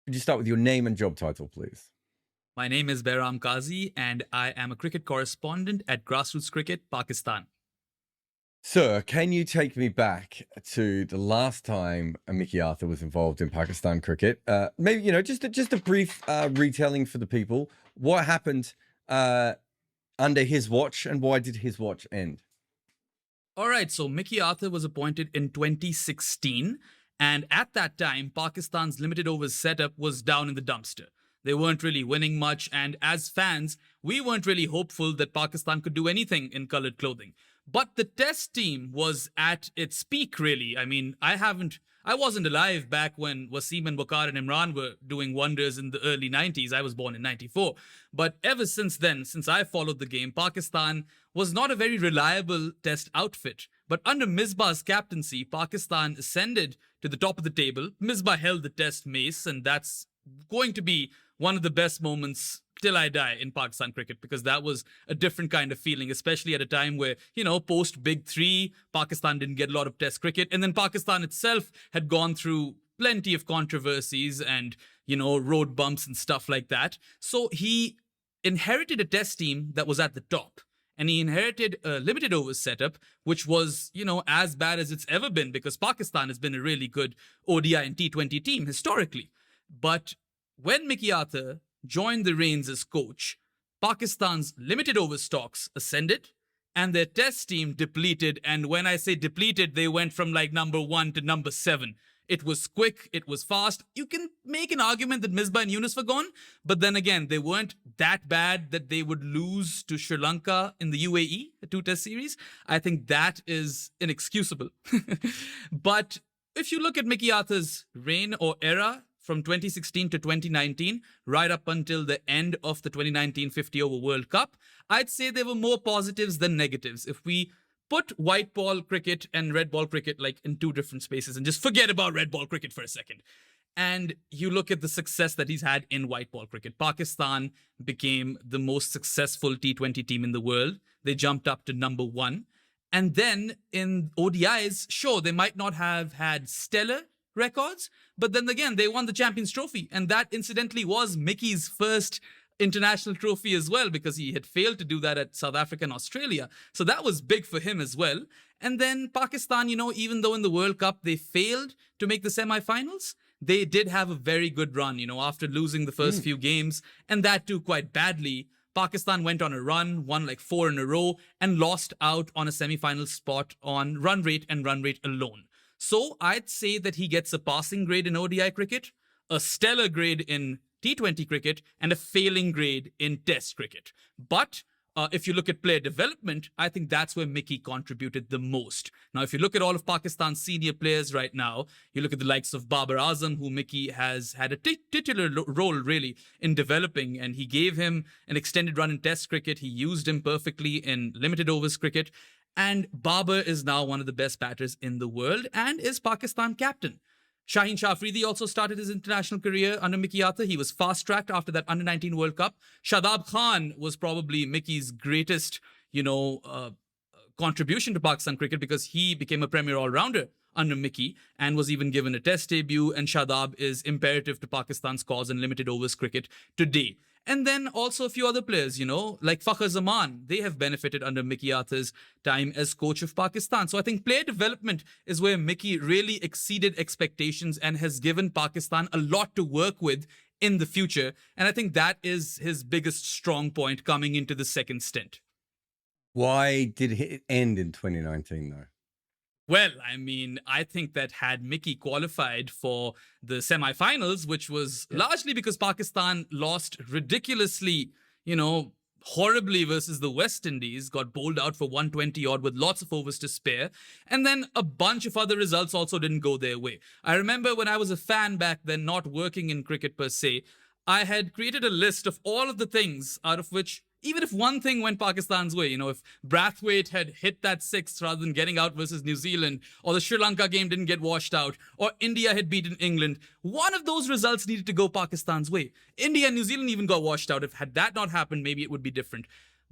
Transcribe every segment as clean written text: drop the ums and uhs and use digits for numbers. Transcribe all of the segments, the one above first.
Could you start with your name and job title, please? My name is Behram Qazi, and I am a cricket correspondent at Grassroots Cricket, Pakistan. Sir, can you take me back to the last time Mickey Arthur was involved in Pakistan cricket? Maybe, just a brief retelling for the people. What happened under his watch, and why did his watch end? All right, so Mickey Arthur was appointed in 2016, and at that time, Pakistan's limited overs setup was down in the dumpster. They weren't really winning much, and as fans, we weren't really hopeful that Pakistan could do anything in colored clothing. But the test team was at its peak, really. I mean, I wasn't alive back when Wasim and Waqar and Imran were doing wonders in the early 90s. I was born in 94. But ever since then, since I followed the game, Pakistan was not a very reliable test outfit. But under Misbah's captaincy, Pakistan ascended to the top of the table. Misbah held the test mace, and that's going to be one of the best moments till I die in Pakistan cricket, because that was a different kind of feeling, especially at a time where, post Big Three, Pakistan didn't get a lot of test cricket. And then Pakistan itself had gone through plenty of controversies and, road bumps and stuff like that. So he inherited a test team that was at the top. And he inherited a limited overs setup, which was, as bad as it's ever been, because Pakistan has been a really good ODI and T20 team historically. But when Mickey Arthur joined the reins as coach, Pakistan's limited over stocks ascended and their test team depleted. And when I say depleted, they went from like number 1 to number 7. It was quick, it was fast. You can make an argument that Misbah and Yunus were gone, but then again, they weren't that bad that they would lose to Sri Lanka in the UAE, a 2-test series. I think that is inexcusable. But if you look at Mickey Arthur's reign or era, from 2016 to 2019, right up until the end of the 2019 50-over World Cup, I'd say there were more positives than negatives. If we put white ball cricket and red ball cricket like in two different spaces and just forget about red ball cricket for a second, and you look at the success that he's had in white ball cricket, Pakistan became the most successful T20 team in the world. They jumped up to number 1. And then in ODIs, sure, they might not have had stellar records, but then again, they won the Champions Trophy, and that incidentally was Mickey's first international trophy as well, because he had failed to do that at South Africa and Australia. So that was big for him as well. And then Pakistan, even though in the World Cup they failed to make the semi-finals, they did have a very good run, after losing the first few games, and that too quite badly. Pakistan went on a run, won like 4 in a row, and lost out on a semi-final spot on run rate and run rate alone. So I'd say that he gets a passing grade in ODI cricket, a stellar grade in T20 cricket, and a failing grade in Test cricket. But if you look at player development, I think that's where Mickey contributed the most. Now, if you look at all of Pakistan's senior players right now, you look at the likes of Babar Azam, who Mickey has had a titular role really in developing, and he gave him an extended run in Test cricket. He used him perfectly in limited overs cricket. And Babar is now one of the best batters in the world and is Pakistan captain. Shaheen Shah Afridi also started his international career under Mickey Arthur. He was fast-tracked after that Under-19 World Cup. Shadab Khan was probably Mickey's greatest, contribution to Pakistan cricket, because he became a premier all-rounder under Mickey and was even given a test debut. And Shadab is imperative to Pakistan's cause in limited overs cricket today. And then also a few other players, like Fakhar Zaman. They have benefited under Mickey Arthur's time as coach of Pakistan. So I think player development is where Mickey really exceeded expectations and has given Pakistan a lot to work with in the future. And I think that is his biggest strong point coming into the second stint. Why did it end in 2019, though? Well, I mean, I think that had Mickey qualified for the semi-finals, which was largely because Pakistan lost ridiculously, horribly versus the West Indies, got bowled out for 120 odd with lots of overs to spare. And then a bunch of other results also didn't go their way. I remember when I was a fan back then, not working in cricket per se, I had created a list of all of the things out of which, even if one thing went Pakistan's way, if Brathwaite had hit that 6th rather than getting out versus New Zealand, or the Sri Lanka game didn't get washed out, or India had beaten England, one of those results needed to go Pakistan's way. India and New Zealand even got washed out. If had that not happened, maybe it would be different.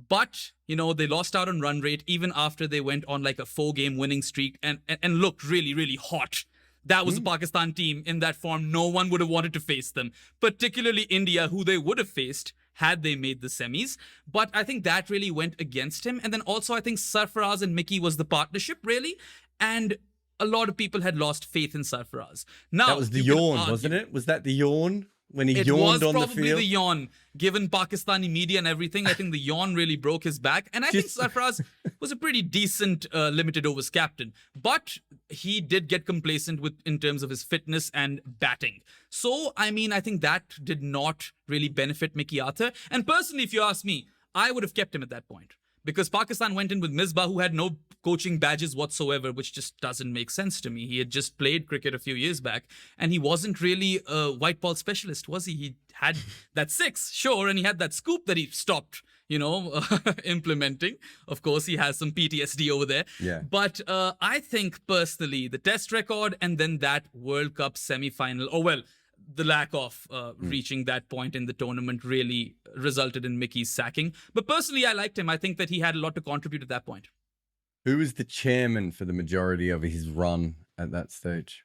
But, they lost out on run rate even after they went on like a 4-game winning streak and looked really, really hot. That was the Pakistan team in that form. No one would have wanted to face them, particularly India, who they would have faced had they made the semis. But I think that really went against him. And then also, I think Sarfaraz and Mickey was the partnership, really. And a lot of people had lost faith in Sarfaraz. Now, that was the yawn, wasn't it? Was that the yawn? When he it yawned was on the probably field? the yawn. Given Pakistani media and everything, I think the yawn really broke his back. And I think Sarfaraz was a pretty decent limited overs captain. But he did get complacent in terms of his fitness and batting. So, I mean, I think that did not really benefit Mickey Arthur. And personally, if you ask me, I would have kept him at that point. Because Pakistan went in with Misbah, who had no coaching badges whatsoever, which just doesn't make sense to me. He had just played cricket a few years back, and he wasn't really a white ball specialist, was he? He had that six, sure, and he had that scoop that he stopped, implementing. Of course, he has some PTSD over there. Yeah. But I think, personally, the test record and then that World Cup semi-final, the lack of reaching that point in the tournament really resulted in Mickey's sacking. But personally, I liked him. I think that he had a lot to contribute at that point. Who was the chairman for the majority of his run at that stage?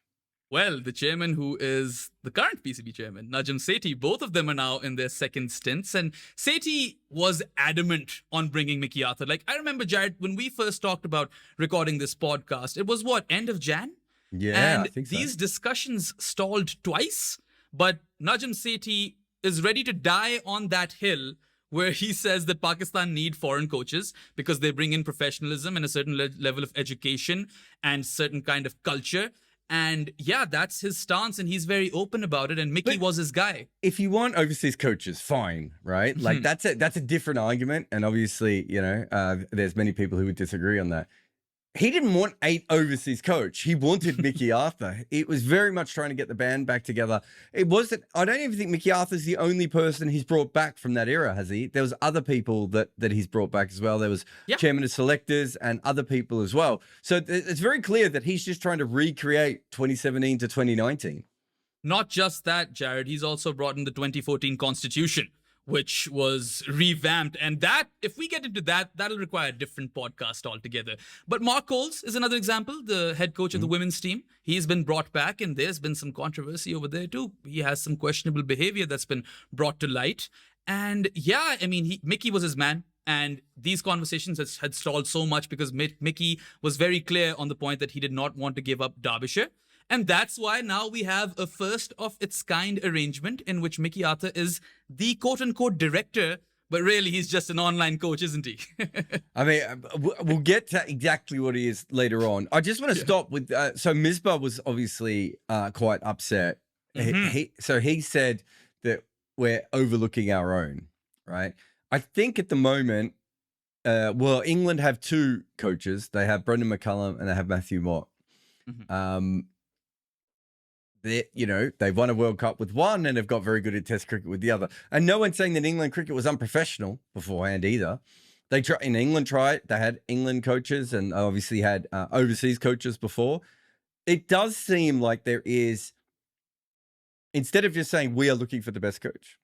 Well, the chairman, who is the current PCB chairman, Najam Sethi, both of them are now in their second stints. And Sethi was adamant on bringing Mickey Arthur. Like, I remember, Jarrod, when we first talked about recording this podcast, it was end of Jan? Yeah, and I think so. These discussions stalled twice. But Najam Sethi is ready to die on that hill where he says that Pakistan need foreign coaches because they bring in professionalism and a certain level of education and certain kind of culture. And yeah, that's his stance, and he's very open about it. And Mickey was his guy. If you want overseas coaches, fine, right? Like that's a different argument, and obviously, there's many people who would disagree on that. He didn't want 8 overseas coach. He wanted Mickey Arthur. It was very much trying to get the band back together. It wasn't. I don't even think Mickey Arthur's the only person he's brought back from that era, has he? There was other people that he's brought back as well. There was chairman of selectors and other people as well. So it's very clear that he's just trying to recreate 2017 to 2019. Not just that, Jarrod. He's also brought in the 2014 Constitution, which was revamped. And that, if we get into that, that'll require a different podcast altogether. But Mark Coles is another example, the head coach of the women's team. He's been brought back, and there's been some controversy over there too. He has some questionable behavior that's been brought to light. And yeah, I mean, Mickey was his man. And these conversations had stalled so much because Mickey was very clear on the point that he did not want to give up Derbyshire. And that's why now we have a first of its kind arrangement in which Mickey Arthur is the quote-unquote director, but really he's just an online coach, isn't he? I mean, we'll get to exactly what he is later on. I just want to stop with, so Misbah was obviously quite upset. So he said that we're overlooking our own, right? I think at the moment, England have 2 coaches. They have Brendan McCullum and they have Matthew Mott. They've won a World Cup with one and have got very good at Test cricket with the other. And no one's saying that England cricket was unprofessional beforehand either. They had England coaches and obviously had overseas coaches before. It does seem like there is, instead of just saying we are looking for the best coach,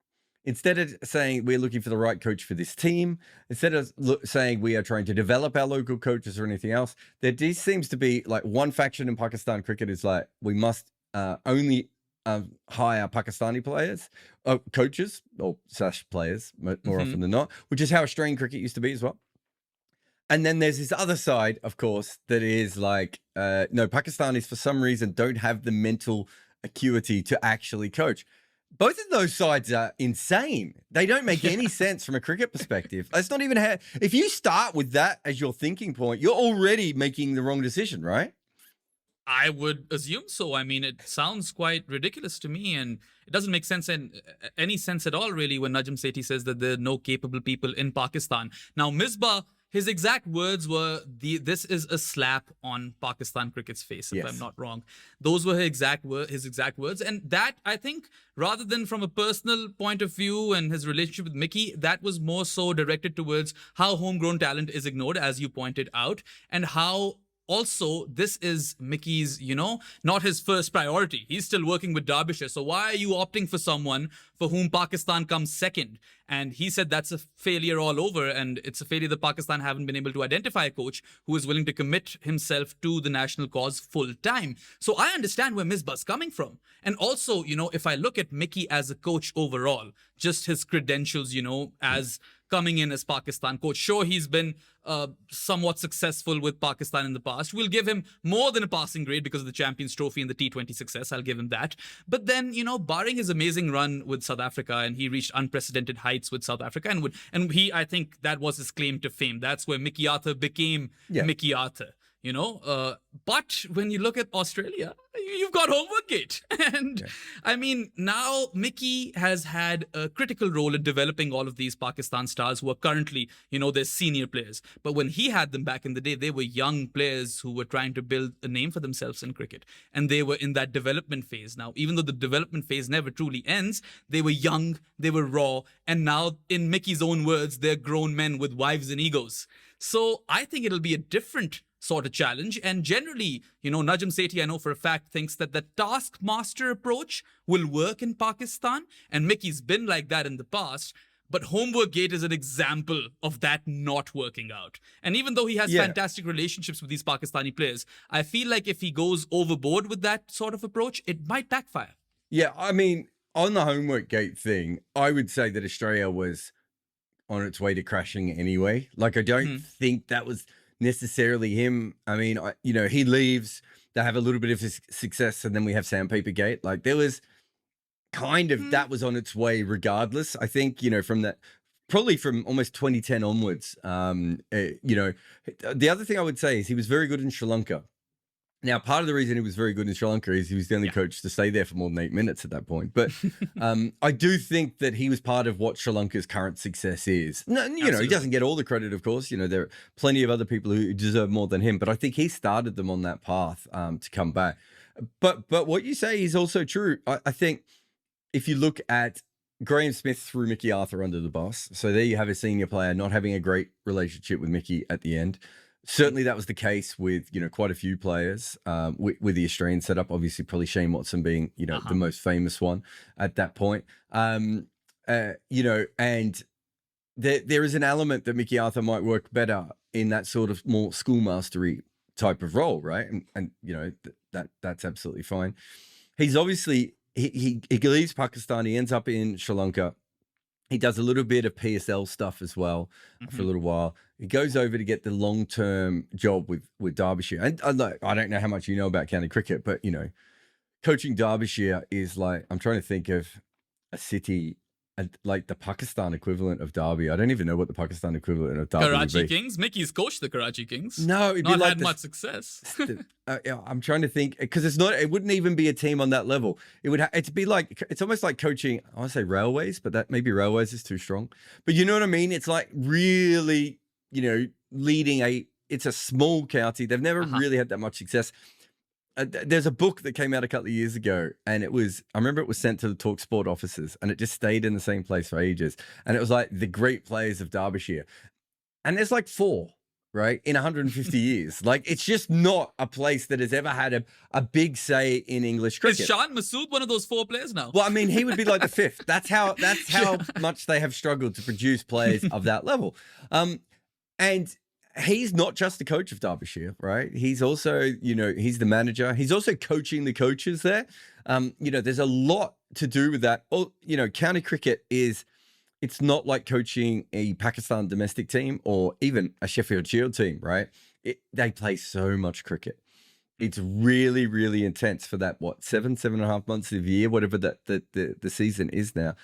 instead of saying we're looking for the right coach for this team, instead of saying we are trying to develop our local coaches or anything else, there seems to be like one faction in Pakistan cricket is like, we must only hire Pakistani players, coaches or / players more often than not, which is how Australian cricket used to be as well. And then there's this other side, of course, that is like, no, Pakistanis for some reason don't have the mental acuity to actually coach. Both of those sides are insane. They don't make any sense from a cricket perspective. It's not even how, if you start with that as your thinking point, you're already making the wrong decision, right? I would assume so. I mean, it sounds quite ridiculous to me, and it doesn't make sense in any sense at all, really, when Najam Sethi says that there are no capable people in Pakistan. Now, Misbah, his exact words were, this is a slap on Pakistan cricket's face, if I'm not wrong. Those were his exact words. And that, I think, rather than from a personal point of view and his relationship with Mickey, that was more so directed towards how homegrown talent is ignored, as you pointed out, and how also, this is Mickey's, not his first priority. He's still working with Derbyshire. So why are you opting for someone for whom Pakistan comes second? And he said that's a failure all over. And it's a failure that Pakistan haven't been able to identify a coach who is willing to commit himself to the national cause full time. So I understand where Misbah's coming from. And also, if I look at Mickey as a coach overall, just his credentials, as coming in as Pakistan coach. Sure, he's been somewhat successful with Pakistan in the past. We'll give him more than a passing grade because of the Champions Trophy and the T20 success. I'll give him that. But then, barring his amazing run with South Africa, and he reached unprecedented heights with South Africa, I think that was his claim to fame. That's where Mickey Arthur became Mickey Arthur. But when you look at Australia, you've got homework gate. And I mean, now Mickey has had a critical role in developing all of these Pakistan stars who are currently, they're senior players. But when he had them back in the day, they were young players who were trying to build a name for themselves in cricket. And they were in that development phase. Now, even though the development phase never truly ends, they were young, they were raw. And now, in Mickey's own words, they're grown men with wives and egos. So I think it'll be a different sort of challenge. And generally, Najam Sethi, I know for a fact, thinks that the taskmaster approach will work in Pakistan. And Mickey's been like that in the past. But Homework Gate is an example of that not working out. And even though he has fantastic relationships with these Pakistani players, I feel like if he goes overboard with that sort of approach, it might backfire. Yeah, I mean, on the Homework Gate thing, I would say that Australia was on its way to crashing anyway. Like, I don't think that was necessarily him. I mean, he leaves, they have a little bit of success, and then we have Sandpaper Gate. Like, there was kind of, that was on its way regardless. I think, from that, probably from almost 2010 onwards. The other thing I would say is he was very good in Sri Lanka. Now, part of the reason he was very good in Sri Lanka is he was the only coach to stay there for more than 8 minutes at that point. But I do think that he was part of what Sri Lanka's current success is. No, he doesn't get all the credit, of course. There are plenty of other people who deserve more than him. But I think he started them on that path to come back. But what you say is also true. I think if you look at Graham Smith threw Mickey Arthur under the bus. So there you have a senior player not having a great relationship with Mickey at the end. Certainly that was the case with, quite a fethere players with the Australian setup. Obviously, probably Shane Watson being, the most famous one at that point. And there is an element that Mickey Arthur might work better in that sort of more schoolmastery type of role, right? And that's absolutely fine. He's obviously, he leaves Pakistan. He ends up in Sri Lanka. He does a little bit of PSL stuff as well for a little while. He goes over to get the long-term job with Derbyshire. And I don't know how much you know about county cricket, but, coaching Derbyshire is like, I'm trying to think of a city, like the Pakistan equivalent of Derby. I don't even know what the Pakistan equivalent of Derby Karachi would be. Kings? Mickey's coached the Karachi Kings. No, it'd not be like had much success. I'm trying to think, because it wouldn't even be a team on that level. It's almost like coaching, I want to say Railways, but that maybe Railways is too strong. But you know what I mean? It's like really, leading it's a small county. They've never really had that much success. There's a book that came out a couple of years ago, and I remember it was sent to the TalkSport offices, and it just stayed in the same place for ages. And it was like the great players of Derbyshire. And there's like 4, right, in 150 years. Like, it's just not a place that has ever had a big say in English cricket. Is Shan Masood one of those 4 players now? Well, I mean, he would be like the 5th. That's how much they have struggled to produce players of that level. And he's not just the coach of Derbyshire, right? He's also, he's the manager. He's also coaching the coaches there. There's a lot to do with that. County cricket it's not like coaching a Pakistan domestic team or even a Sheffield Shield team, right? They play so much cricket. It's really, really intense for that, 7.5 months of the year, whatever the season is now.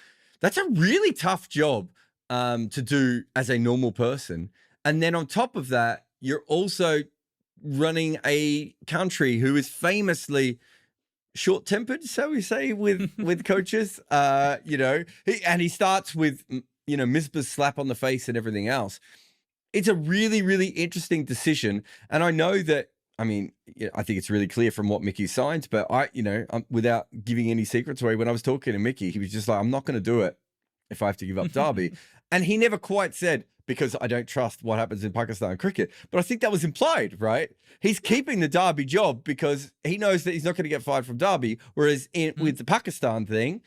That's a really tough job to do as a normal person. And then on top of that, you're also running a country who is famously short-tempered, shall we say, with coaches. He starts with, Misbah's slap on the face and everything else. It's a really, really interesting decision. And I know that, I think it's really clear from what Mickey signed, but without giving any secrets away, when I was talking to Mickey, he was just like, I'm not going to do it if I have to give up Derby. And he never quite said, because I don't trust what happens in Pakistan cricket. But I think that was implied, right? He's keeping the Derby job because he knows that he's not going to get fired from Derby. Whereas with the Pakistan thing,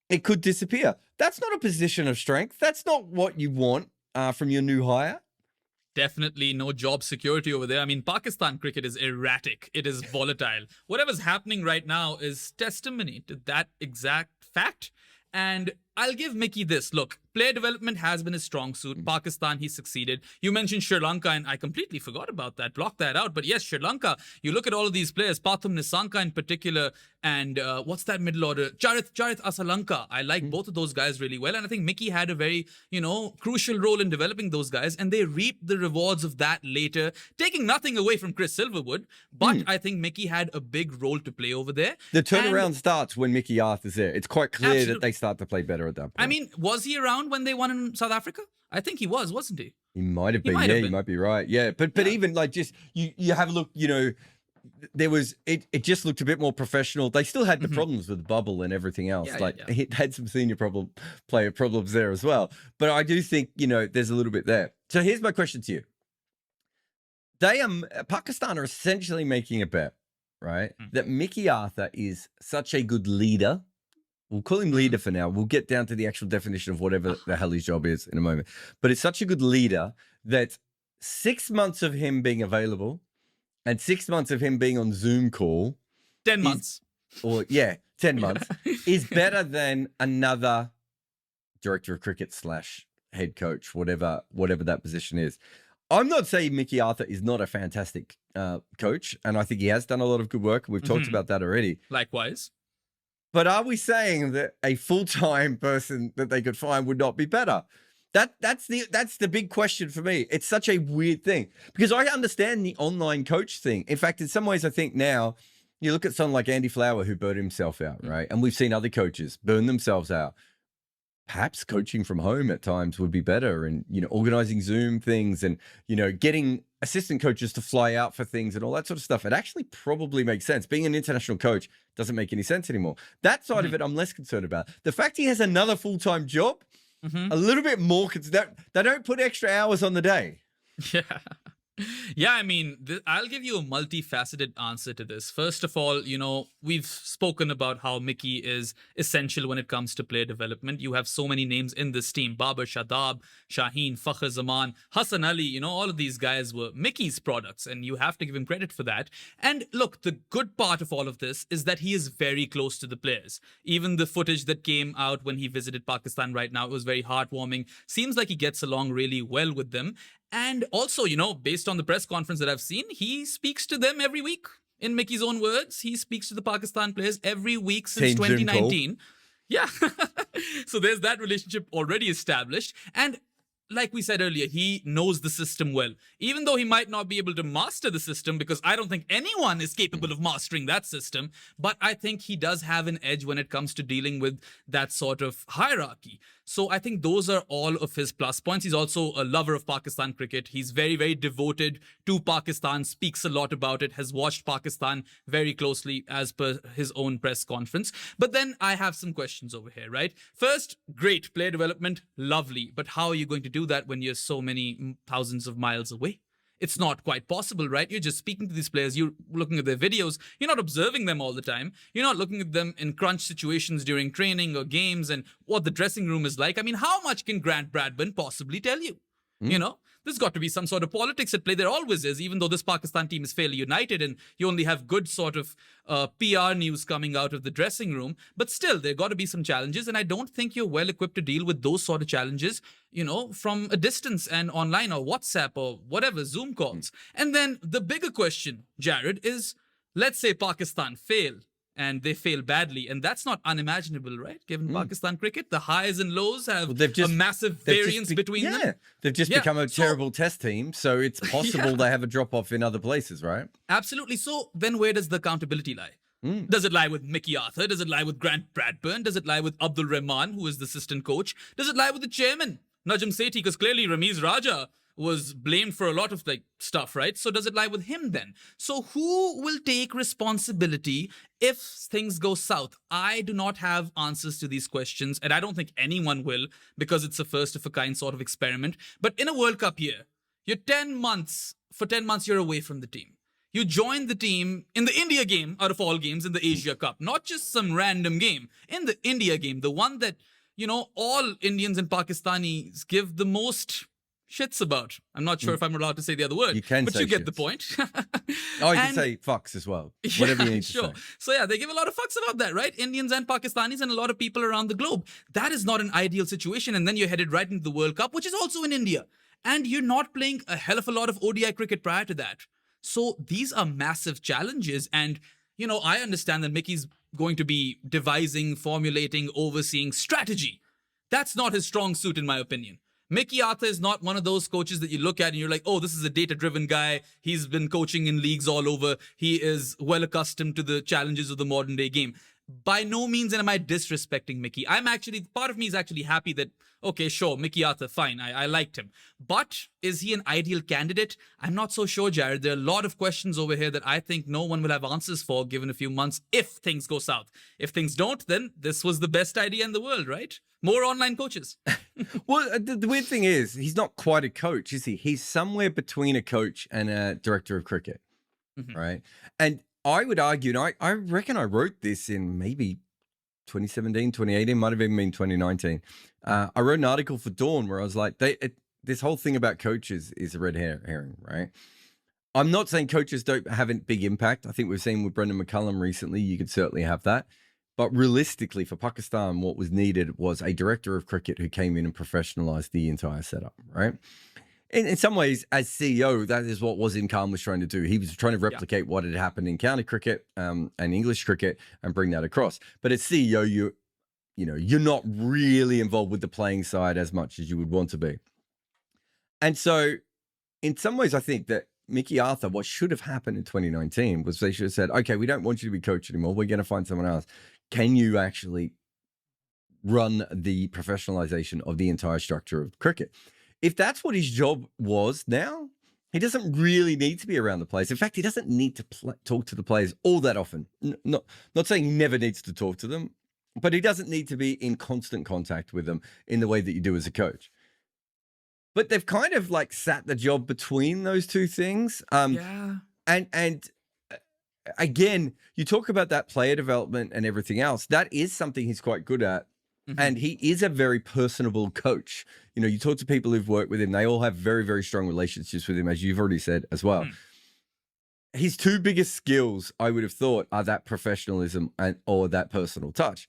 it could disappear. That's not a position of strength. That's not what you want from your new hire. Definitely no job security over there. I mean, Pakistan cricket is erratic. It is volatile. Whatever's happening right now is testimony to that exact fact. And I'll give Mickey this. Look, player development has been his strong suit. Pakistan, he succeeded. You mentioned Sri Lanka, and I completely forgot about that. Blocked that out. But yes, Sri Lanka, you look at all of these players, Pathum Nissanka in particular, and what's that middle order? Jarrod Asalanka. I like both of those guys really well. And I think Mickey had a very, crucial role in developing those guys. And they reaped the rewards of that later, taking nothing away from Chris Silverwood. But I think Mickey had a big role to play over there. The turnaround starts when Mickey Arthur's there. It's quite clear that they start to play better at that point. I mean, was he around when they won in South Africa? I think he was, wasn't he? He might have been. You might be right. Yeah. But even like just you have a look, there was it just looked a bit more professional. They still had the problems with the bubble and everything else. It had some senior player problems there as well. But I do think, there's a little bit there. So here's my question to you. Pakistan are essentially making a bet, right? That Mickey Arthur is such a good leader. We'll call him leader for now. We'll get down to the actual definition of whatever the hell his job is in a moment. But it's such a good leader that 6 months of him being available and 6 months of him being on Zoom call. 10 months. 10 months is better than another director of cricket / head coach, whatever that position is. I'm not saying Mickey Arthur is not a fantastic coach, and I think he has done a lot of good work. We've talked about that already. Likewise. But are we saying that a full-time person that they could find would not be better? That's the big question for me. It's such a weird thing because I understand the online coach thing. In fact, in some ways, I think now you look at someone like Andy Flower who burned himself out, right? And we've seen other coaches burn themselves out. Perhaps coaching from home at times would be better, and organizing Zoom things, and getting assistant coaches to fly out for things and all that sort of stuff. It actually probably makes sense. Being an international coach doesn't make any sense anymore. That side of it, I'm less concerned about. The fact he has another full-time job, a little bit more concerned. They don't put extra hours on the day. Yeah. Yeah, I mean, I'll give you a multifaceted answer to this. First of all, we've spoken about how Mickey is essential when it comes to player development. You have so many names in this team. Babar Shadab, Shaheen, Fakhr Zaman, Hassan Ali, all of these guys were Mickey's products, and you have to give him credit for that. And look, the good part of all of this is that he is very close to the players. Even the footage that came out when he visited Pakistan right now, it was very heartwarming. Seems like he gets along really well with them. And also, based on the press conference that I've seen, he speaks to them every week. In Mickey's own words, he speaks to the Pakistan players every week since 2019. Yeah. So there's that relationship already established. And like we said earlier, he knows the system well. Even though he might not be able to master the system, because I don't think anyone is capable of mastering that system, but I think he does have an edge when it comes to dealing with that sort of hierarchy. So I think those are all of his plus points. He's also a lover of Pakistan cricket. He's very, very devoted to Pakistan, speaks a lot about it, has watched Pakistan very closely as per his own press conference. But then I have some questions over here, right? First, great player development, lovely. But how are you going to do that when you're so many thousands of miles away? It's not quite possible, right? You're just speaking to these players. You're looking at their videos. You're not observing them all the time. You're not looking at them in crunch situations during training or games and what the dressing room is like. I mean, how much can Grant Bradburn possibly tell you? There's got to be some sort of politics at play. There always is, even though this Pakistan team is fairly united and you only have good sort of PR news coming out of the dressing room. But still, there got to be some challenges. And I don't think you're well equipped to deal with those sort of challenges, from a distance and online or WhatsApp or whatever, Zoom calls. And then the bigger question, Jarrod, is let's say Pakistan fail. And they fail badly. And that's not unimaginable, right? Given Pakistan cricket, the highs and lows have a massive variance between them. Yeah, they've just become a terrible test team. So it's possible they have a drop-off in other places, right? Absolutely. So then where does the accountability lie? Does it lie with Mickey Arthur? Does it lie with Grant Bradburn? Does it lie with Abdul Rahman, who is the assistant coach? Does it lie with the chairman, Najam Sethi? Because clearly Ramiz Raja was blamed for a lot of like stuff, right? So does it lie with him then? So who will take responsibility if things go south? I do not have answers to these questions, and I don't think anyone will, because it's a first of a kind sort of experiment. But in a World Cup year, you're 10 months, for 10 months, you're away from the team. You join the team in the India game, out of all games, in the Asia Cup, not just some random game, in the India game, the one that, all Indians and Pakistanis give the most shits about. I'm not sure if I'm allowed to say the other word. You can but say you get shits. the point. Oh, you can say fucks as well. Whatever you need to say. So yeah, they give a lot of fucks about that, right? Indians and Pakistanis and a lot of people around the globe. That is not an ideal situation. And then you're headed right into the World Cup, which is also in India. And you're not playing a hell of a lot of ODI cricket prior to that. So these are massive challenges. And, I understand that Mickey's going to be devising, formulating, overseeing strategy. That's not his strong suit, in my opinion. Mickey Arthur is not one of those coaches that you look at and you're like, oh, this is a data-driven guy. He's been coaching in leagues all over. He is well accustomed to the challenges of the modern day game. By no means am I disrespecting Mickey. Part of me is actually happy that, okay, sure, Mickey Arthur, fine, I liked him. But is he an ideal candidate? I'm not so sure, Jarrod. There are a lot of questions over here that I think no one will have answers for given a few months if things go south. If things don't, then this was the best idea in the world, right? More online coaches. Well, the weird thing is, he's not quite a coach, is he? He's somewhere between a coach and a director of cricket, right? And I would argue, and I reckon I wrote this in maybe 2017, 2018, might have even been 2019. I wrote an article for Dawn where I was like, this whole thing about coaches is a red herring, right? I'm not saying coaches don't have a big impact. I think we've seen with Brendan McCullum recently, you could certainly have that. But realistically, for Pakistan, what was needed was a director of cricket who came in and professionalized the entire setup, right? In some ways, as CEO, that is what Wasim Khan was trying to do. He was trying to replicate what had happened in county cricket and English cricket and bring that across. But as CEO, you're not really involved with the playing side as much as you would want to be. And so in some ways, I think that Mickey Arthur, what should have happened in 2019 was they should have said, okay, we don't want you to be coach anymore. We're going to find someone else. Can you actually run the professionalization of the entire structure of cricket? If that's what his job was now, he doesn't really need to be around the players. In fact, he doesn't need to talk to the players all that often. Not saying he never needs to talk to them, but he doesn't need to be in constant contact with them in the way that you do as a coach. But they've kind of like sat the job between those two things. Yeah. And again, you talk about that player development and everything else. That is something he's quite good at. And he is a very personable coach. You talk to people who've worked with him. They all have very, very strong relationships with him, as you've already said as well. His two biggest skills, I would have thought, are that professionalism or that personal touch.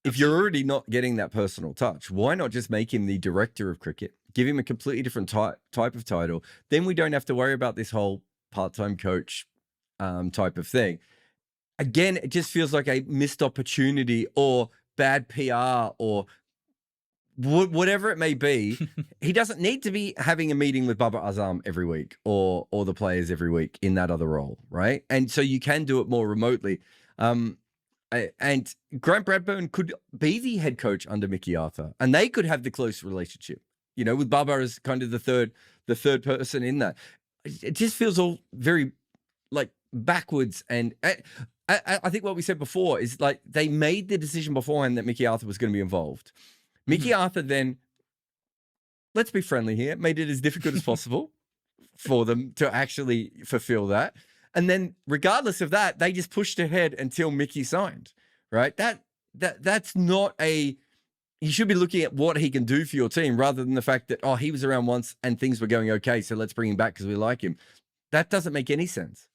If you're already not getting that personal touch, why not just make him the director of cricket? Give him a completely different type of title. Then we don't have to worry about this whole part-time coach type of thing. Again, it just feels like a missed opportunity or bad PR or whatever it may be. He doesn't need to be having a meeting with Babar Azam every week or the players every week in that other role, right? And so you can do it more remotely. And Grant Bradburn could be the head coach under Mickey Arthur, and they could have the close relationship, with Babar as kind of the third person in that. It just feels all very like backwards. And I think what we said before is like they made the decision beforehand that Mickey Arthur was going to be involved. Mickey Arthur then, let's be friendly here, made it as difficult as possible for them to actually fulfill that. And then regardless of that, they just pushed ahead until Mickey signed, right? That's not you should be looking at what he can do for your team rather than the fact that, he was around once and things were going okay, so let's bring him back because we like him. That doesn't make any sense.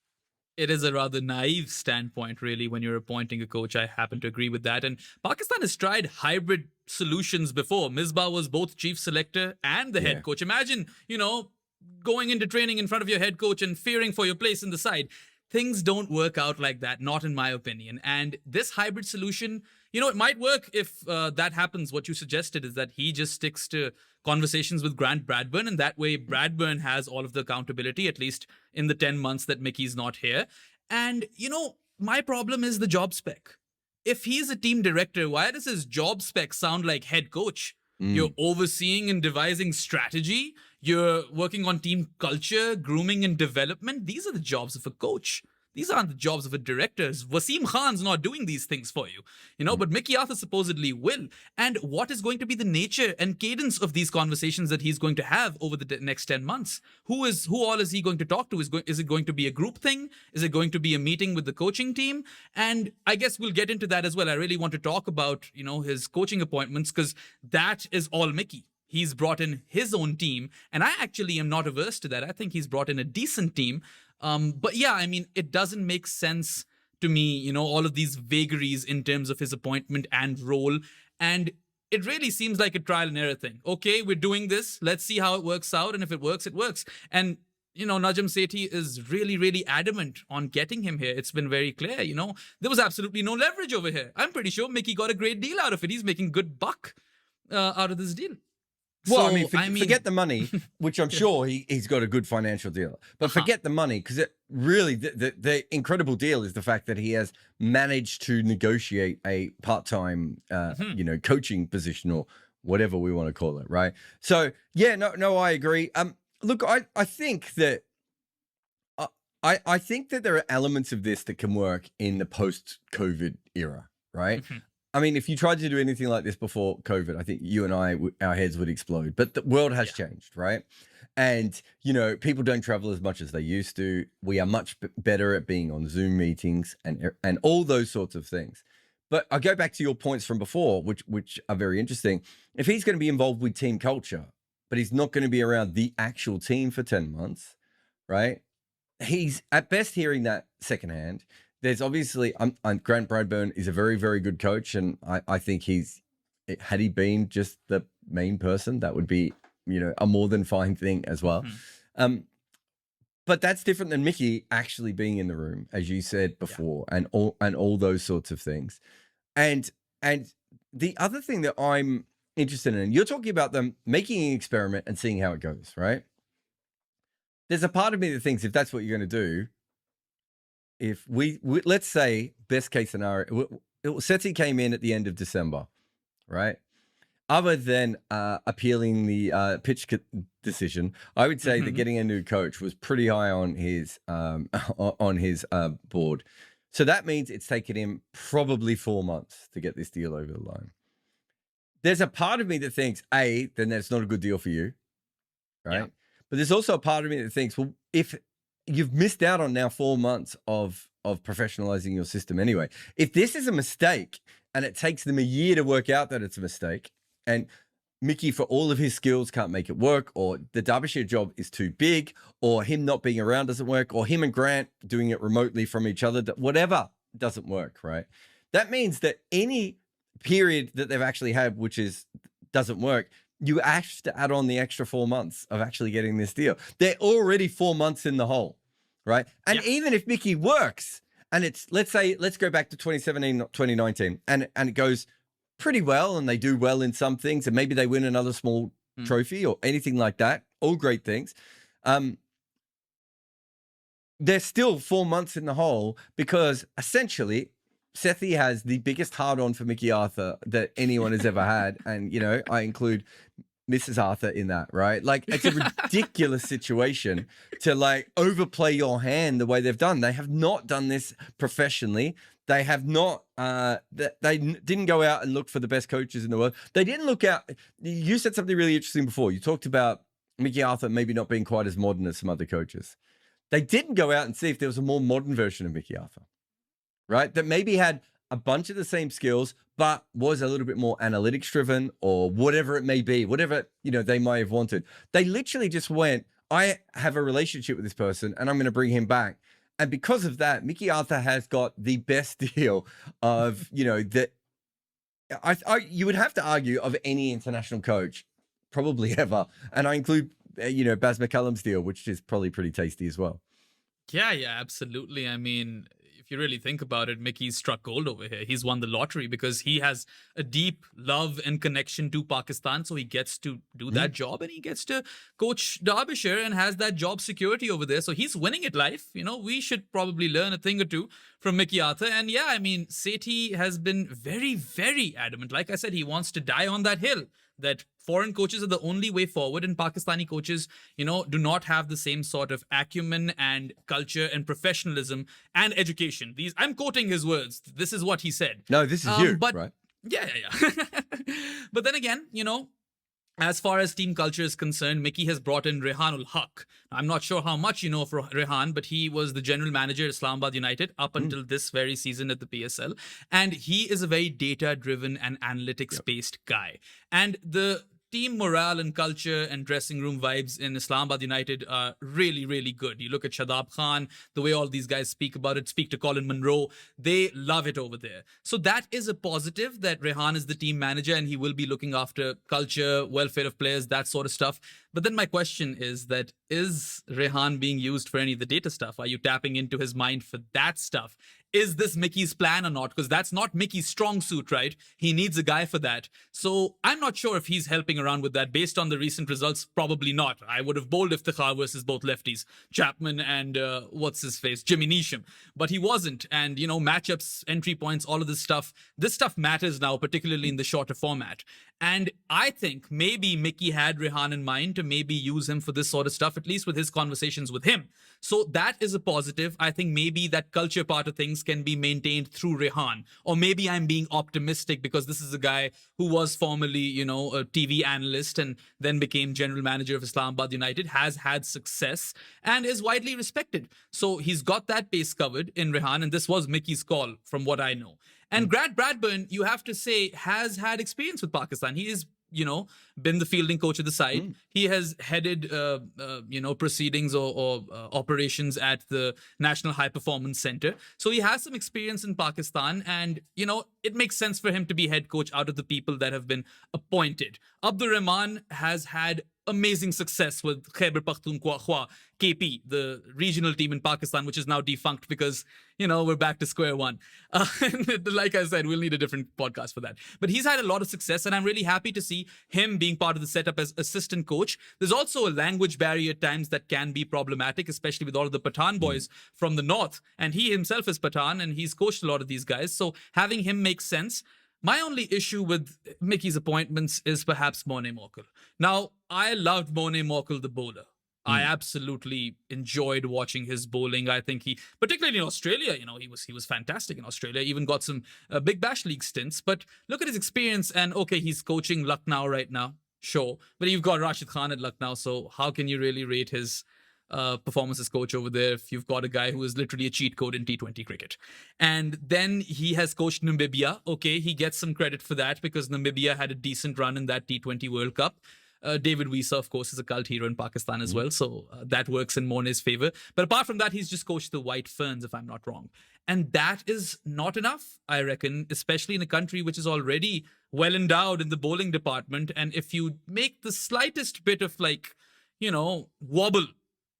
It is a rather naive standpoint, really, when you're appointing a coach. I happen to agree with that. And Pakistan has tried hybrid solutions before. Misbah was both chief selector and the head coach. Imagine, going into training in front of your head coach and fearing for your place in the side. Things don't work out like that, not in my opinion. And this hybrid solution, it might work if that happens. What you suggested is that he just sticks to conversations with Grant Bradburn, and that way Bradburn has all of the accountability, at least in the 10 months that Mickey's not here. And, my problem is the job spec. If he's a team director, why does his job spec sound like head coach? You're overseeing and devising strategy. You're working on team culture, grooming and development. These are the jobs of a coach. These aren't the jobs of a director. Wasim Khan's not doing these things for you, but Mickey Arthur supposedly will. And what is going to be the nature and cadence of these conversations that he's going to have over the next 10 months? Who all is he going to talk to? Is it going to be a group thing? Is it going to be a meeting with the coaching team? And I guess we'll get into that as well. I really want to talk about, his coaching appointments, because that is all Mickey. He's brought in his own team, and I actually am not averse to that. I think he's brought in a decent team. But yeah, I mean, it doesn't make sense to me, all of these vagaries in terms of his appointment and role. And it really seems like a trial and error thing. Okay, we're doing this. Let's see how it works out. And if it works, it works. And, Najam Sethi is really, really adamant on getting him here. It's been very clear, there was absolutely no leverage over here. I'm pretty sure Mickey got a great deal out of it. He's making good buck out of this deal. Well, forget the money, which I'm sure he's got a good financial deal. But forget the money, because it really, the incredible deal is the fact that he has managed to negotiate a part-time, coaching position, or whatever we want to call it, right? So, yeah, no, I agree. Look, I think that I think that there are elements of this that can work in the post-COVID era, right? I mean, if you tried to do anything like this before COVID, I think you and I, our heads would explode. But the world has changed, right? And, people don't travel as much as they used to. We are much better at being on Zoom meetings and all those sorts of things. But I go back to your points from before, which are very interesting. If he's going to be involved with team culture, but he's not going to be around the actual team for 10 months, right? He's at best hearing that secondhand. There's obviously, Grant Bradburn is a very, very good coach. And I think had he been just the main person, that would be, a more than fine thing as well. But that's different than Mickey actually being in the room, as you said before, and all those sorts of things. And the other thing that I'm interested in, you're talking about them making an experiment and seeing how it goes, right? There's a part of me that thinks if that's what you're going to do, if we let's say best case scenario, Sethi came in at the end of December, right? Other than appealing the pitch decision, I would say that getting a new coach was pretty high on his board. So that means it's taken him probably 4 months to get this deal over the line. There's a part of me that thinks, then that's not a good deal for you, right? Yeah. But there's also a part of me that thinks, well, if you've missed out on now 4 months of professionalizing your system anyway. If this is a mistake and it takes them a year to work out that it's a mistake, and Mickey, for all of his skills, can't make it work, or the Derbyshire job is too big, or him not being around doesn't work, or him and Grant doing it remotely from each other, whatever doesn't work, right? That means that any period that they've actually had, which doesn't work, you have to add on the extra 4 months of actually getting this deal. They're already 4 months in the hole, right? And even if Mickey works, and let's go back to 2017, 2019, and it goes pretty well, and they do well in some things, and maybe they win another small trophy or anything like that, all great things. They're still 4 months in the hole because essentially Sethi has the biggest hard-on for Mickey Arthur that anyone has ever had. And, I include Mrs. Arthur in that, right? Like, it's a ridiculous situation to overplay your hand the way they've done. They have not done this professionally. They have not, they didn't go out and look for the best coaches in the world. They didn't look out. You said something really interesting before. You talked about Mickey Arthur maybe not being quite as modern as some other coaches. They didn't go out and see if there was a more modern version of Mickey Arthur, right? That maybe had a bunch of the same skills, but was a little bit more analytics driven, or whatever it may be, whatever, they might have wanted. They literally just went, I have a relationship with this person and I'm going to bring him back. And because of that, Mickey Arthur has got the best deal of, that you would have to argue of any international coach probably ever. And I include, Baz McCallum's deal, which is probably pretty tasty as well. Yeah, absolutely. I mean, if you really think about it, Mickey's struck gold over here. He's won the lottery because he has a deep love and connection to Pakistan. So he gets to do that job and he gets to coach Derbyshire and has that job security over there. So he's winning at life. We should probably learn a thing or two from Mickey Arthur. And yeah, I mean, Sethi has been very, very adamant. Like I said, he wants to die on that hill that foreign coaches are the only way forward, and Pakistani coaches, do not have the same sort of acumen and culture and professionalism and education. I'm quoting his words. This is what he said. No, this is you, but, right? Yeah. But then again, as far as team culture is concerned, Mickey has brought in Rehan ul Haq. I'm not sure how much you know of Rehan, but he was the general manager at Islamabad United up until this very season at the PSL. And he is a very data-driven and analytics-based guy. And the team morale and culture and dressing room vibes in Islamabad United are really, really good. You look at Shadab Khan, the way all these guys speak about it, speak to Colin Munro, they love it over there. So that is a positive that Rehan is the team manager and he will be looking after culture, welfare of players, that sort of stuff. But then my question is Rehan being used for any of the data stuff? Are you tapping into his mind for that stuff? Is this Mickey's plan or not? Because that's not Mickey's strong suit, right? He needs a guy for that. So I'm not sure if he's helping around with that. Based on the recent results, probably not. I would have bowled Iftikhar versus both lefties, Chapman and Jimmy Neesham. But he wasn't. And, matchups, entry points, all of this stuff matters now, particularly in the shorter format. And I think maybe Mickey had Rehan in mind to maybe use him for this sort of stuff, at least with his conversations with him. So that is a positive. I think maybe that culture part of things can be maintained through Rehan. Or maybe I'm being optimistic because this is a guy who was formerly, a TV analyst and then became general manager of Islamabad United, has had success and is widely respected. So he's got that base covered in Rehan, and this was Mickey's call from what I know. And Grant Bradburn, you have to say, has had experience with Pakistan. He is, been the fielding coach of the side. He has headed, proceedings or operations at the National High Performance Center. So he has some experience in Pakistan. And, it makes sense for him to be head coach out of the people that have been appointed. Abdur Rahman has had amazing success with Khyber Pakhtunkhwa, KP, the regional team in Pakistan, which is now defunct because, we're back to square one. Like I said, we'll need a different podcast for that. But he's had a lot of success, and I'm really happy to see him being part of the setup as assistant coach. There's also a language barrier at times that can be problematic, especially with all of the Pathan boys from the north. And he himself is Pathan, and he's coached a lot of these guys. So having him makes sense. My only issue with Mickey's appointments is perhaps Monet Morkel. Now, I loved Monet Morkel, the bowler. I absolutely enjoyed watching his bowling. I think he, particularly in Australia, he was fantastic in Australia. Even got some Big Bash League stints. But look at his experience, and okay, he's coaching Lucknow right now, sure. But you've got Rashid Khan at Lucknow, so how can you really rate his performance as coach over there if you've got a guy who is literally a cheat code in T20 cricket? And then he has coached Namibia. Okay, he gets some credit for that because Namibia had a decent run in that T20 World Cup. David Wisa, of course, is a cult hero in Pakistan as well, so that works in Monet's favor. But apart from that, he's just coached the White Ferns, if I'm not wrong. And that is not enough, I reckon, especially in a country which is already well endowed in the bowling department. And if you make the slightest bit of wobble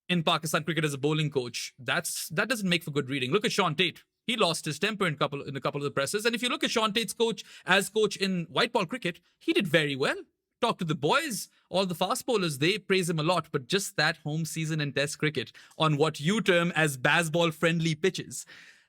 in Pakistan cricket as a bowling coach, that doesn't make for good reading. Look at Sean Tate. He lost his temper in a couple of the presses. And if you look at Sean Tate's coach in white ball cricket, he did very well. Talk to the boys, all the fast bowlers, they praise him a lot. But just that home season in Test cricket on what you term as baseball friendly pitches,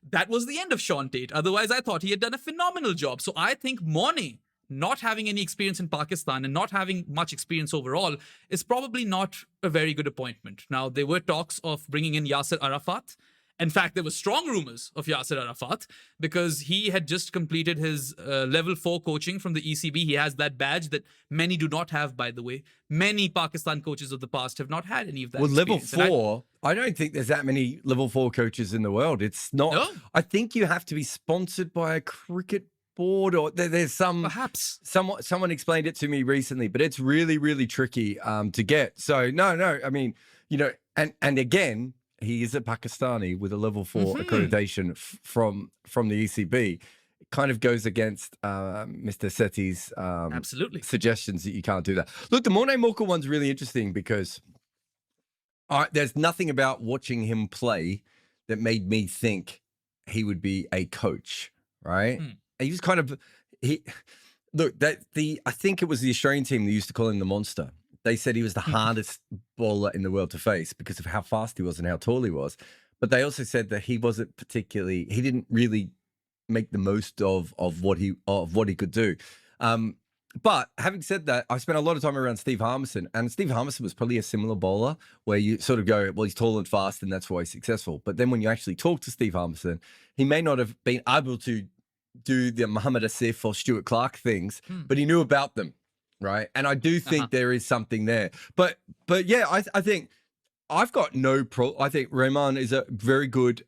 that was the end of Sean Tate. Otherwise, I thought he had done a phenomenal job. So I think Monet, not having any experience in Pakistan and not having much experience overall, is probably not a very good appointment. Now, there were talks of bringing in Yasser Arafat. In fact, there were strong rumors of Yasser Arafat because he had just completed his level 4 coaching from the ECB. He has that badge that many do not have, by the way. Many Pakistan coaches of the past have not had any of that. Well, level 4, I don't think there's that many level 4 coaches in the world. It's not. No? I think you have to be sponsored by a cricket board, or there's some. Perhaps. Someone explained it to me recently, but it's really, really tricky to get. So, no. I mean, and again, he is a Pakistani with a level 4 accreditation from the ECB. It kind of goes against Mr. Sethi's absolutely suggestions that you can't do that. Look, the Monet Morkel one's really interesting because there's nothing about watching him play that made me think he would be a coach, right? Hmm. He was kind of he. Look, I think it was the Australian team that used to call him the monster. They said he was the hardest bowler in the world to face because of how fast he was and how tall he was. But they also said that he didn't really make the most of what he could do. But having said that, I spent a lot of time around Steve Harmison, and Steve Harmison was probably a similar bowler where you sort of go, well, he's tall and fast, and that's why he's successful. But then when you actually talk to Steve Harmison, he may not have been able to do the Muhammad Asif or Stuart Clark things, but he knew about them, right? And I do think there is something there. But yeah, I think I've got no problem. I think Rahman is a very good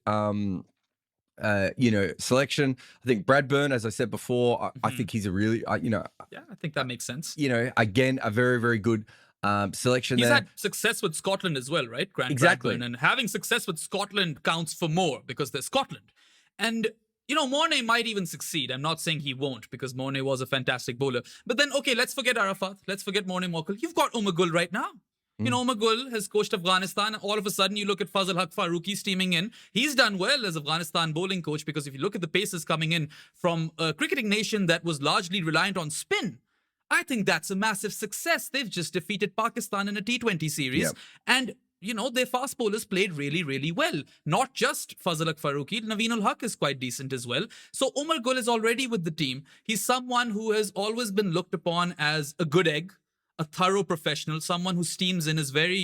selection. I think Bradburn, as I said before, I think he's a really, yeah, I think that makes sense. Again, a very, very good selection. He's there. had success with Scotland as well, right? Grant Exactly. Bradburn. And having success with Scotland counts for more because they're Scotland. And Mornay might even succeed. I'm not saying he won't because Mornay was a fantastic bowler. But then, okay, let's forget Arafat. Let's forget Mornay Morkel. You've got Umar Gul right now. Umar Gul has coached Afghanistan. All of a sudden, you look at Fazal Haq Farooqi steaming in. He's done well as Afghanistan bowling coach because if you look at the paces coming in from a cricketing nation that was largely reliant on spin, I think that's a massive success. They've just defeated Pakistan in a T20 series. Yep. And their fast bowlers played really, really well. Not just Fazal Haq Farooqi, Naveen ul Haq is quite decent as well. So Umar Gul is already with the team. He's someone who has always been looked upon as a good egg, a thorough professional, someone who steams in, is very,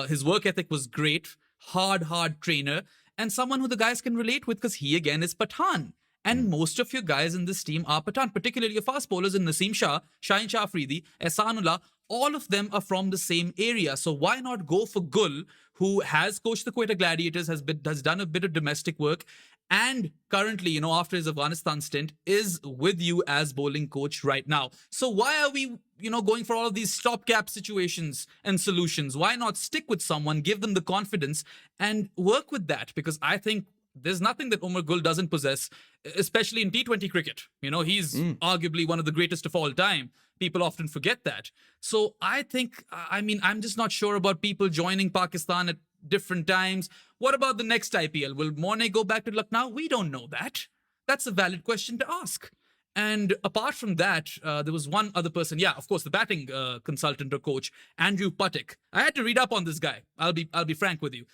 his work ethic was great, hard trainer, and someone who the guys can relate with because he, again, is Pathan. And most of your guys in this team are Pathan, particularly your fast bowlers in Naseem Shah, Shaheen Shah Afridi, Ehsanullah. All of them are from the same area. So why not go for Gul, who has coached the Quetta Gladiators, has done a bit of domestic work, and currently, after his Afghanistan stint, is with you as bowling coach right now. So why are we, going for all of these stopgap situations and solutions? Why not stick with someone, give them the confidence, and work with that? Because I think there's nothing that Umar Gul doesn't possess, especially in T20 cricket. He's arguably one of the greatest of all time. People often forget that. So I think, I'm just not sure about people joining Pakistan at different times. What about the next IPL? Will Mornay go back to Lucknow? We don't know that. That's a valid question to ask. And apart from that, there was one other person. Yeah, of course, the batting consultant or coach, Andrew Puttick. I had to read up on this guy. I'll be frank with you.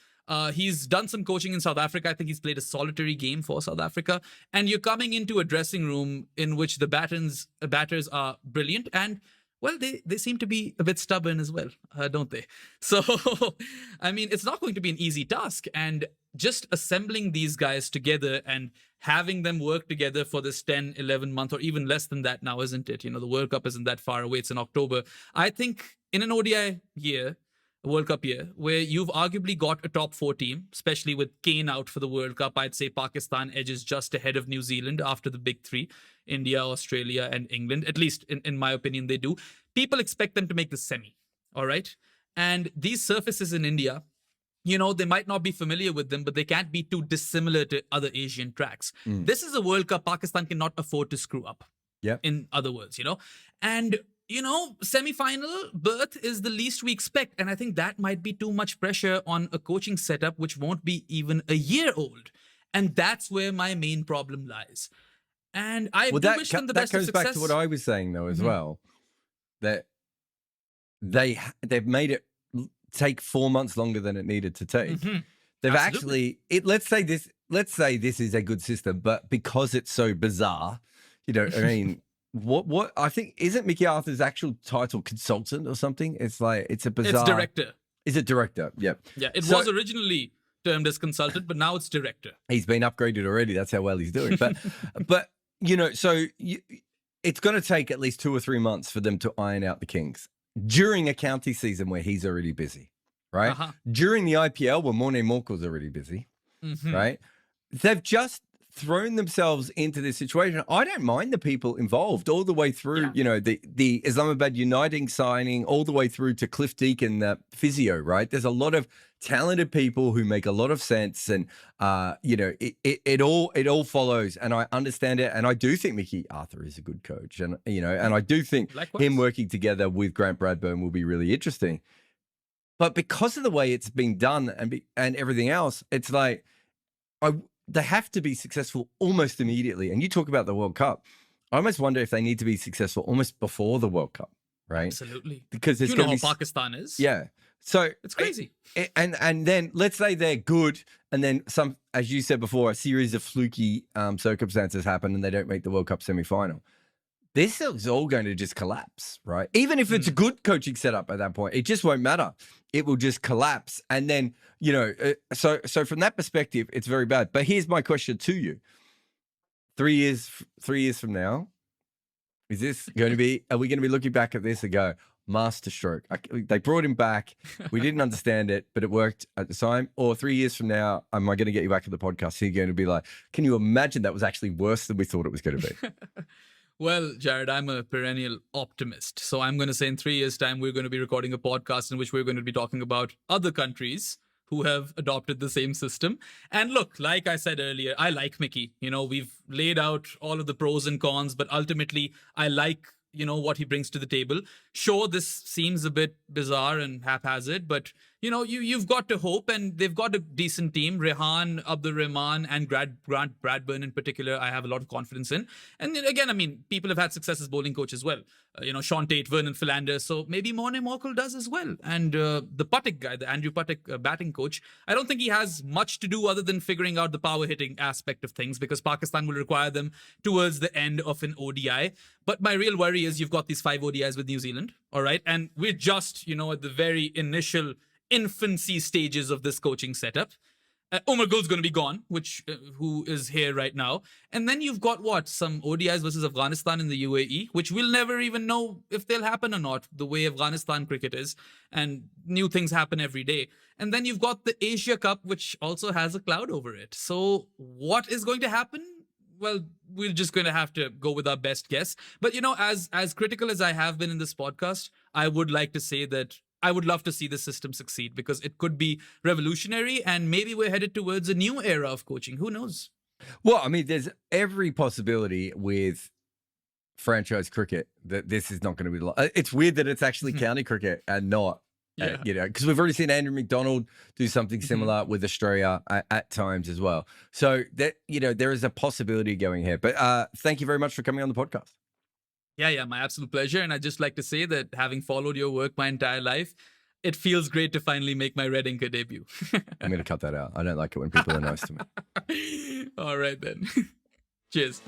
He's done some coaching in South Africa. I think he's played a solitary game for South Africa. And you're coming into a dressing room in which the batters are brilliant. And, well, they seem to be a bit stubborn as well, don't they? So, it's not going to be an easy task. And just assembling these guys together and having them work together for this 10, 11 month or even less than that now, isn't it? The World Cup isn't that far away. It's in October. I think in an ODI year, a World Cup year, where you've arguably got a top 4 team, especially with Kane out for the World Cup, I'd say Pakistan edges just ahead of New Zealand after the big 3, India, Australia, and England. At least, in my opinion, they do. People expect them to make the semi, all right? And these surfaces in India, they might not be familiar with them, but they can't be too dissimilar to other Asian tracks. This is a World Cup Pakistan cannot afford to screw up. Yeah. In other words, And semi-final berth is the least we expect. And I think that might be too much pressure on a coaching setup which won't be even a year old. And that's where my main problem lies. And I wish them the best of success. That goes back to what I was saying, though, as well. That they've made it take 4 months longer than it needed to take. They've Absolutely. let's say this is a good system, but because it's so bizarre, what I think, isn't Mickey Arthur's actual title consultant or something? It's like, it's a bizarre. It's director. Is it director? Yep. Yeah, it was originally termed as consultant, but now it's director. He's been upgraded already. That's how well he's doing. But, it's going to take at least 2 or 3 months for them to iron out the kinks during a county season where he's already busy, right? During the IPL where Mornay Morkel's already busy, right? They've just thrown themselves into this situation. I don't mind the people involved all the way through, the Islamabad Uniting signing, all the way through to Cliff Deacon, the physio, right? There's a lot of talented people who make a lot of sense, and it all follows, and I understand it, and I do think Mickey Arthur is a good coach, and and I do think him working together with Grant Bradburn will be really interesting. But because of the way it's been done and everything else, it's like they have to be successful almost immediately. And you talk about the World Cup. I almost wonder if they need to be successful almost before the World Cup, right? Absolutely. Because there's you know going how to be Pakistan is. yeah. So It's crazy. And then let's say they're good, and then some, as you said before, a series of fluky circumstances happen, and they don't make the World Cup semi-final. This is all going to just collapse, right? Even if it's a good coaching setup at that point, it just won't matter. It will just collapse, and then so from that perspective, it's very bad. But here's my question to you: 3 years from now, is this going to be? Are we going to be looking back at this and go, masterstroke? They brought him back. We didn't understand it, but it worked at the time. Or 3 years from now, am I going to get you back to the podcast? You're going to be like, can you imagine that was actually worse than we thought it was going to be? Well, Jarrod, I'm a perennial optimist. So I'm going to say in 3 years' time, we're going to be recording a podcast in which we're going to be talking about other countries who have adopted the same system. And look, like I said earlier, I like Mickey. We've laid out all of the pros and cons, but ultimately, I like what he brings to the table. Sure, this seems a bit bizarre and haphazard, but you've got to hope, and they've got a decent team. Rehan, Abdur Rahman, and Grant Bradburn in particular, I have a lot of confidence in. And then again, I mean, people have had success as bowling coach as well. Sean Tate, Vernon Philander, so maybe Morne Morkel does as well. And the Patik guy, the Andrew Patik batting coach, I don't think he has much to do other than figuring out the power hitting aspect of things, because Pakistan will require them towards the end of an ODI. But my real worry is you've got these 5 ODIs with New Zealand, all right? And we're just, at the very initial infancy stages of this coaching setup. Umar Gul's going to be gone, who is here right now. And then you've got some ODIs versus Afghanistan in the UAE, which we'll never even know if they'll happen or not, the way Afghanistan cricket is. And new things happen every day. And then you've got the Asia Cup, which also has a cloud over it. So what is going to happen? Well, we're just going to have to go with our best guess. But, as critical as I have been in this podcast, I would like to say that I would love to see the system succeed, because it could be revolutionary, and maybe we're headed towards a new era of coaching. Who knows? Well, I mean, there's every possibility with franchise cricket that this is not going to be. It's weird that it's actually county cricket and not, because we've already seen Andrew McDonald do something similar with Australia at times as well. So that there is a possibility going here. But thank you very much for coming on the podcast. Yeah, my absolute pleasure. And I'd just like to say that having followed your work my entire life, it feels great to finally make my Red Inker debut. I'm going to cut that out. I don't like it when people are nice to me. All right, then. Cheers.